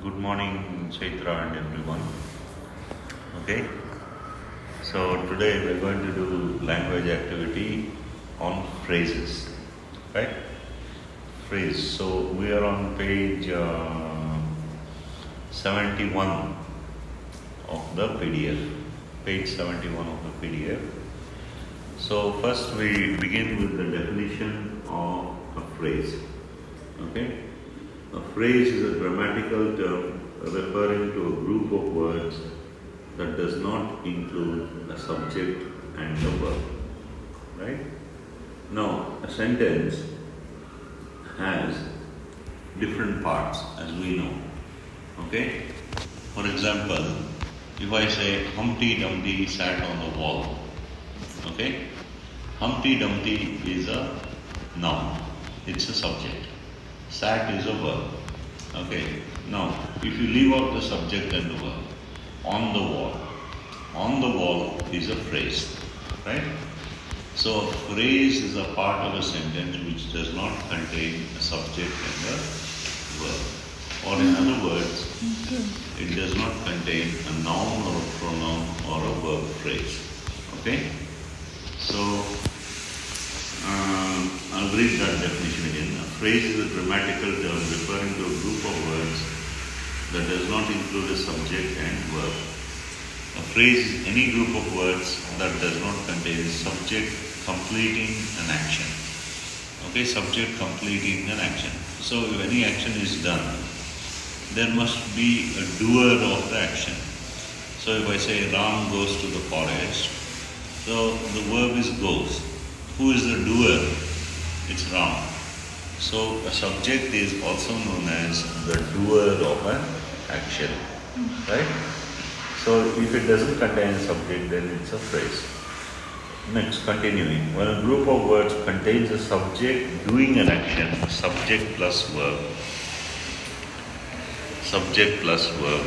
Good morning, Chaitra and everyone. Okay, so today we're going to do language activity on phrases, right? Phrase. So we are on page 71 of the PDF. Page 71 of the PDF. So first we begin with the definition of a phrase. Okay. A phrase is a grammatical term referring to a group of words that does not include a subject and a verb. Right? Now, a sentence has different parts, as we know. Okay? For example, if I say Humpty Dumpty sat on the wall. Okay? Humpty Dumpty is a noun. It's a subject. Sat is a verb. Okay. Now, if you leave out the subject and the verb, on the wall. On the wall is a phrase. Right? So, a phrase is a part of a sentence which does not contain a subject and a verb. Or in other words, it does not contain a noun or a pronoun or a verb phrase. Okay? So, I'll read that definition again. A phrase is a grammatical term referring to a group of words that does not include a subject and verb. A phrase is any group of words that does not contain a subject completing an action. Okay, subject completing an action. So if any action is done, there must be a doer of the action. So if I say Ram goes to the forest, so the verb is goes. Who is the doer? It's Ram. So a subject is also known as the doer of an action. Right? So if it doesn't contain a subject, then it's a phrase. Next, continuing. When a group of words contains a subject doing an action, subject plus verb. Subject plus verb.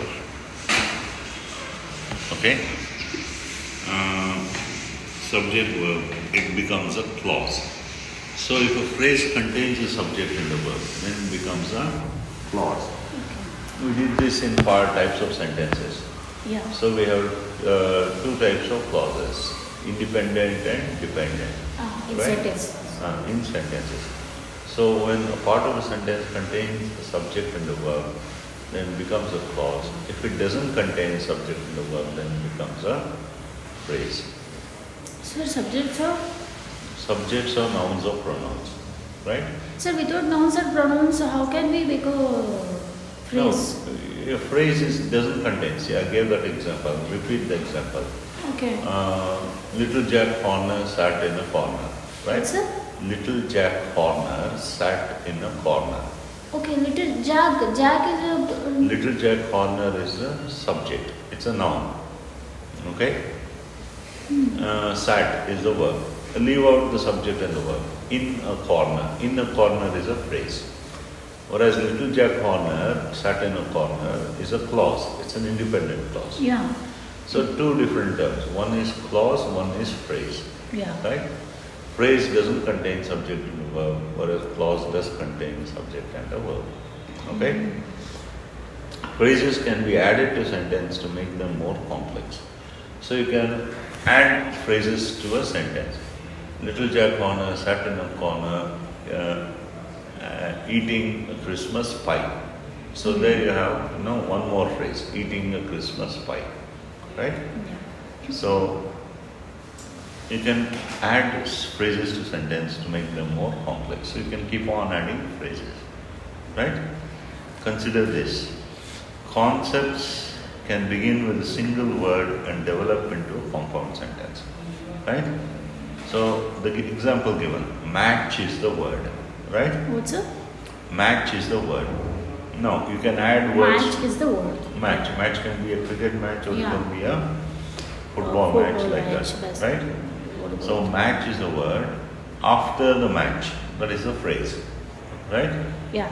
Okay? Subject verb, it becomes a clause. So if a phrase contains a subject and a verb, then it becomes a clause. Okay. We did this in types of sentences. Yeah. So we have two types of clauses, independent and dependent. In right? sentences. In sentences. So when a part of a sentence contains a subject and a verb, then it becomes a clause. If it doesn't contain a subject and a verb, then it becomes a phrase. Sir, subjects are? Subjects are nouns or pronouns, right? Sir, without nouns or pronouns, how can we make a phrase? No, a phrase doesn't contain. See, I gave that example. I'll repeat the example. Okay. Little Jack Horner sat in a corner, right? What's it? Little Jack Horner sat in a corner. Okay, little Jack. Jack is a... Little Jack Horner is a subject. It's a noun. Okay? Sat is the verb. Leave out the subject and the verb. In a corner. In a corner is a phrase. Whereas Little Jack Horner sat in a corner is a clause. It's an independent clause. Yeah. So two different terms. One is clause, one is phrase. Yeah. Right? Phrase doesn't contain subject and a verb, whereas clause does contain subject and a verb. Okay? Phrases can be added to sentence to make them more complex. So you can add phrases to a sentence. Little Jack Horner sat in a corner eating a Christmas pie. So there you have one more phrase, eating a Christmas pie. Right? Yeah. So you can add phrases to sentence to make them more complex. So you can keep on adding phrases. Right? Consider this. Concepts can begin with a single word and develop into a compound sentence. Right? So the example given, match is the word. Right? What's it? Match is the word. Now you can add words. Match is the word. Match. Match can be a cricket match or Yeah. it can be a football match like match, that. Right? What about So match is a word. After the match, that is a phrase. Right? Yeah.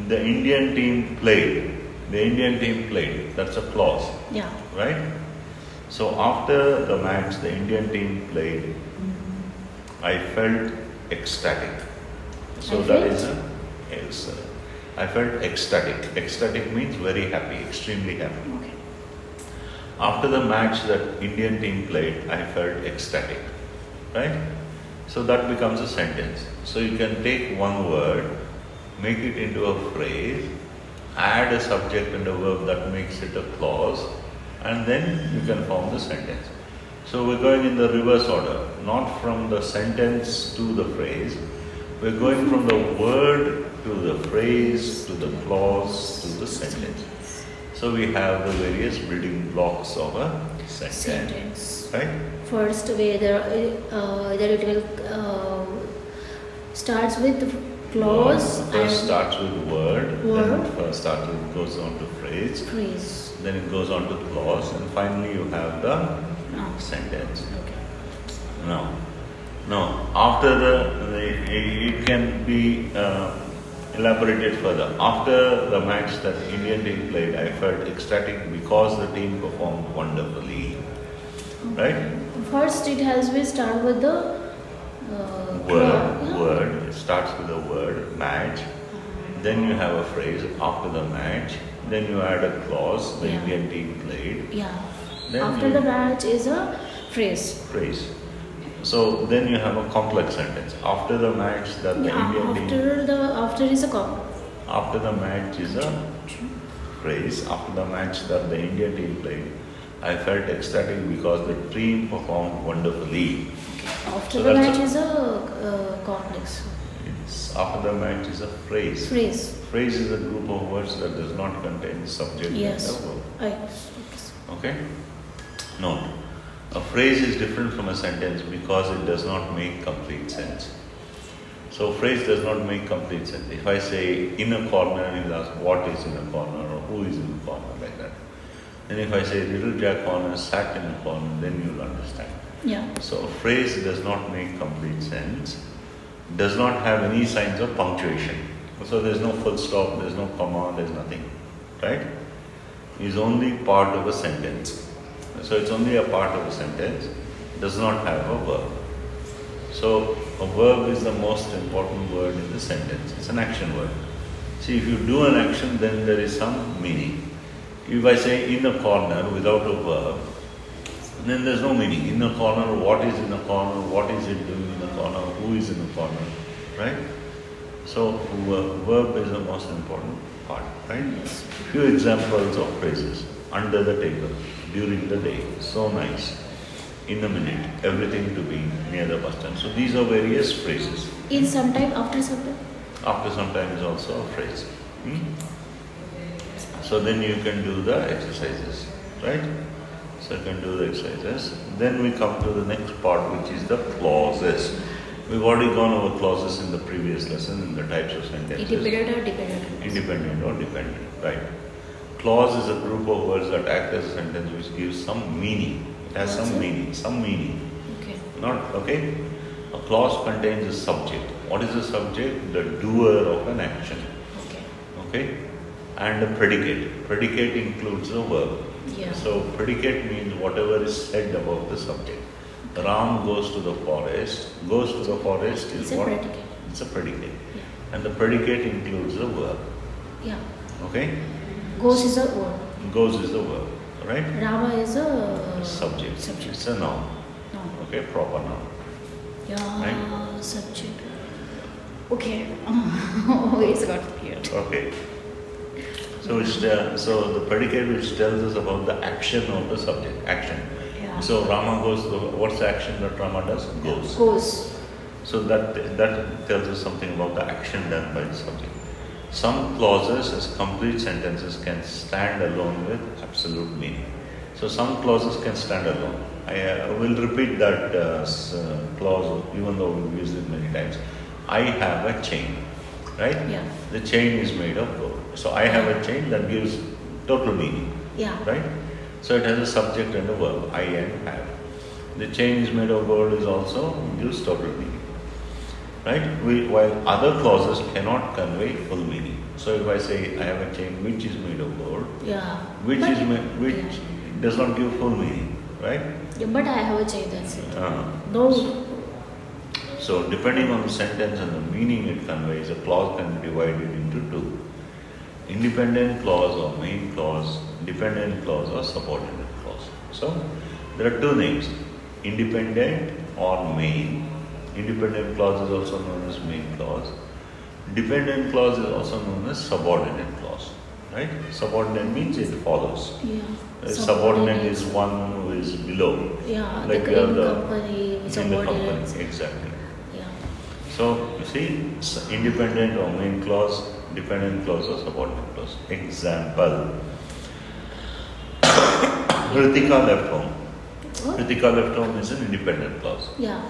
The Indian team played. The Indian team played. That's a clause. Yeah. Right? So after the match, the Indian team played. I felt ecstatic. So I that felt? is a, yes, I felt ecstatic. Ecstatic means very happy, extremely happy. Okay. After the match that Indian team played, I felt ecstatic. Right? So that becomes a sentence. So you can take one word, make it into a phrase, add a subject and a verb that makes it a clause, and then you can form the sentence. So we're going in the reverse order, not from the sentence to the phrase. We're going from the word to the phrase to the clause to the sentence. So we have the various building blocks of a sentence. Right? First, whether it will starts with clause First and starts with word, Word. then first starts with goes on to phrase, phrase. then it goes on to clause, and finally you have the sentence. Okay. Now, after it can be elaborated further. After the match that Indian team played, I felt ecstatic because the team performed wonderfully. Right? First, it has been start with the Word. It starts with a word, match. Then you have a phrase after the match. Then you add a clause, the Yeah. Indian team played. Yeah. Then After you- the match is a phrase. Phrase. So then you have a complex sentence. After the match that the Yeah. Indian team. After is a After the match is a phrase. After the match that the Indian team played, I felt ecstatic because the team performed wonderfully. After So the that's match a- is a complex After the match is a phrase. phrase. Phrase is a group of words that does not contain subject Yes. and a verb. Yes. Okay? Note. A phrase is different from a sentence because it does not make complete sense. So phrase does not make complete sense. If I say in a corner, and you ask what is in a corner or who is in a corner, like that. And if I say little Jack Horner sat in a corner, then you'll understand. Yeah. So a phrase does not make complete sense, does not have any signs of punctuation. So there's no full stop, there's no comma, there's nothing. Right? Is only part of a sentence. So it's only a part of a sentence, does not have a verb. So a verb is the most important word in the sentence. It's an action word. See, if you do an action, then there is some meaning. If I say in a corner without a verb, then there's no meaning. In a corner, what is in a corner, what is it doing in a corner, who is in a corner, right? So verb is the most important part, right? Yes. Few examples of phrases. Under the table, during the day, so nice, in a minute, everything to be near the bus stand. So these are various phrases. In some time, after some time. After some time is also a phrase. So then you can do the exercises, right? So you can do the exercises. Then we come to the next part, which is the clauses. We've already gone over clauses in the previous lesson in the types of sentences. Independent or dependent? Independent or dependent, right? Clause is a group of words that act as a sentence which gives some meaning. It has What's some it? meaning, some meaning. Okay. Not, okay? A clause contains a subject. What is the subject? The doer of an action. Okay. Okay? And a predicate. Predicate includes a verb. Yeah. So predicate means whatever is said about the subject. Ram goes to the forest. Goes to the forest is It's a what? predicate. It's a predicate. Yeah. And the predicate includes a verb. Yeah. Okay? Goes is a word. Goes is the verb. Right? Rama is a Subject. Subject. It's a noun. No. Okay? Proper noun. Yeah. Right? Subject. Okay. Oh, it's got weird. Okay. So the predicate which tells us about the action of the subject. Action. Yeah. So Rama goes. What's the action that Rama does? Goes. Goes. So that tells us something about the action done by the subject. Some clauses as complete sentences can stand alone with absolute meaning. So some clauses can stand alone. I will repeat that clause even though we've used it many times. I have a chain, right? Yeah. The chain is made of gold. So I have a chain that gives total meaning, Yeah. right? So it has a subject and a verb, I and have. The chain is made of gold is also gives total meaning, right? While other clauses cannot convey full meaning. So if I say I have a chain which is made of gold, Yeah. which But- is which yeah. does not give full meaning, right? Yeah, but I have a chain, that's it. Uh, No. So depending on the sentence and the meaning it conveys, a clause can be divided into two. independent clause or main clause, dependent clause or subordinate clause. So there are two names, independent or main. Independent clause is also known as main clause. Dependent clause is also known as subordinate clause. Right? Subordinate means it follows. Yeah. Subordinate is one who is below. Yeah, Like the we are in the company, in the subordinates. company. Exactly. Yeah. So you see, independent or main clause, dependent clause or subordinate clause. Example. Ritika left home. What? Ritika left home is an independent clause. Yeah.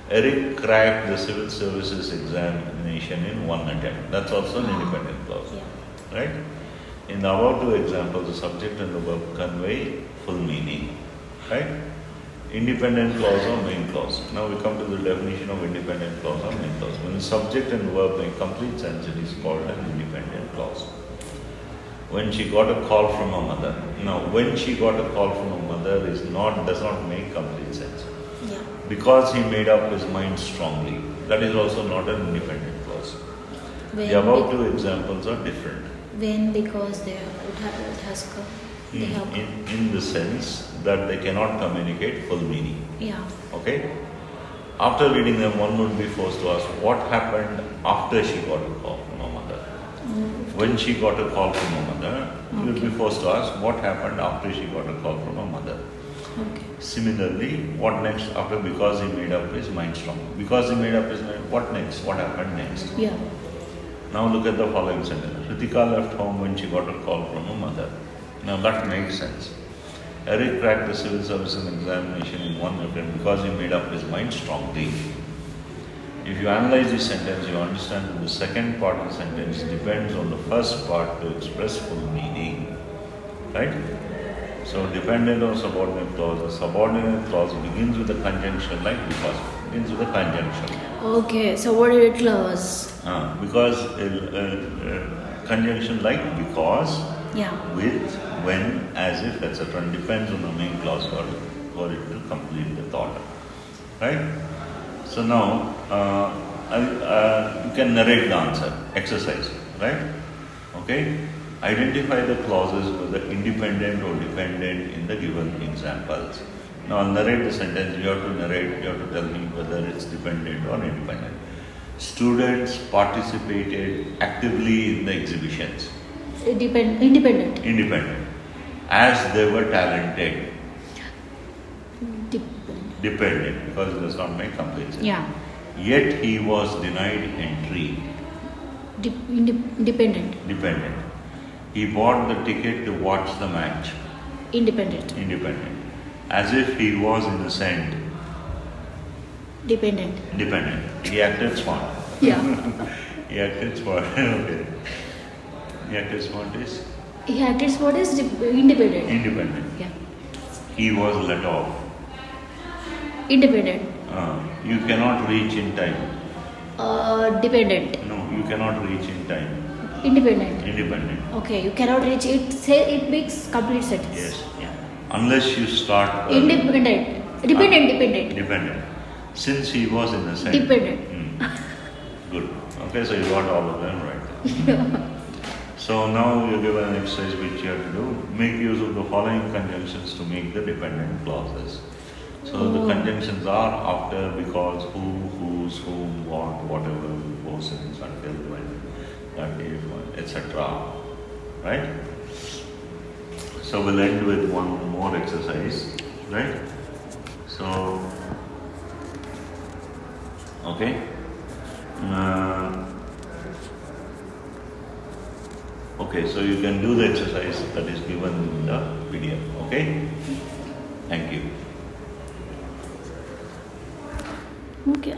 Eric cracked the civil services examination in one attempt. That's also an independent clause. Yeah. Right? In the above two examples, the subject and the verb convey full meaning. Right? Independent clause or main clause. Now we come to the definition of independent clause or main clause. When the subject and verb make complete sense, it is called an independent clause. When she got a call from her mother. Now, when she got a call from her mother does not make complete sense. Yeah. Because he made up his mind strongly. That is also not an independent clause. When The above two examples are different. When because it has come. They have come. In the sense that they cannot communicate full meaning. Yeah. Okay? After reading them, one would be forced to ask what happened after she got a call from her mother. When she got a call from her mother, you would be forced to ask what happened after she got a call from her mother. Okay. Similarly, what next after because he made up his mind strong? Because he made up his mind, what next? What happened next? Yeah. Now look at the following sentence. Ritika left home when she got a call from her mother. Now that makes sense. Eric cracked the civil services examination in one attempt because he made up his mind strongly. If you analyze this sentence, you understand that the second part of the sentence depends on the first part to express full meaning. Right? So dependent or subordinate clause. A subordinate clause begins with a conjunction like because. Begins with a conjunction. Okay. Subordinate clause. Because conjunction like because, Yeah. with, when, as if, etc. And depends on the main clause for it to complete the thought. Right? So now you can narrate the answer, exercise, right? Okay? Identify the clauses whether independent or dependent in the given examples. Now I'll narrate the sentence, you have to tell me whether it's dependent or independent. Students participated actively in the exhibitions. Independent. Independent. As they were talented. Dependent, because it does not make complete sense. Yeah. Yet he was denied entry. Dependent. Dependent. He bought the ticket to watch the match. Independent. Independent. As if he was innocent. Dependent. Dependent. He acted smart. Yeah. He acted smart. Okay. He acted smart is? He acted what is independent. Independent. Yeah. He was let off. Independent. You cannot reach in time. Dependent. No, you cannot reach in time. Independent. Independent. Okay, you cannot reach it. Say it makes complete sentence. Yes. Yeah. Unless you start early. Independent. Dependent. Dependent. Since he was innocent. Dependent. Good. Okay, so you got all of them right. So now you're given an exercise which you have to do. Make use of the following conjunctions to make the dependent clauses. So the conjunctions are after, because, who, whose, whom, what, whatever, both since, until, when, that, if, etc. Right? So we'll end with one more exercise. Right? So, okay. Okay, so you can do the exercise that is given in the PDF. Okay? Thank you. Okay,